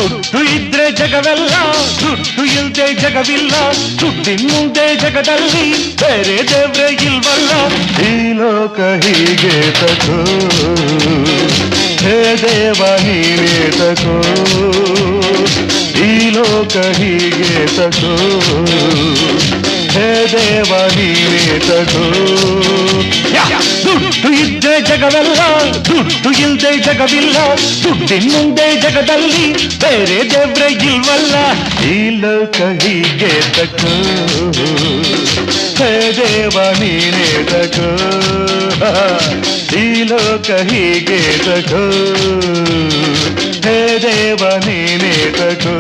ದುಡ್ಡು ಇದ್ರೆ ಜಗವೆಲ್ಲ, ದುಡ್ಡು ಇಲ್ದೆ ಜಗವಿಲ್ಲ, ದುಡ್ಡಿನ ಮುಂದೆ ಜಗದಲ್ಲಿ ಬೇರೆ ದೇವ್ರೆ ಇಲ್ವಲ್ಲ. ಈ ಲೋಕ ಹೀಗೆ ತಕೋ, ಹೇ ದೇವ ನೀನೇ ತಕೋ, ಈ ಲೋಕ ಹೀಗೆ ತಕೋ, ಹೇ ದೇವ ನೀನೇ ತಕೋ. ದುಡ್ಡು ಇದ್ದೆ ಜಗವೆಲ್ಲ, ದುಡ್ಡು ಇಲ್ದೆ ಜಗವಿಲ್ಲ, ದುಡ್ಡಿನ ಮುಂದೆ ಜಗದಲ್ಲಿ ಬೇರೆ ದೇವ್ರೆ ಇಲ್ವಲ್ಲ. ಈ ಲೋಕ ಹೀಗೆ ತಕೋ, ಹೇ ದೇವ ನೀನೇ ತಕೋ, ಈ ಲೋಕ ಹೀಗೆ ತಕೋ, ಹೇ ದೇವ ನೀನೇ ತಕೋ.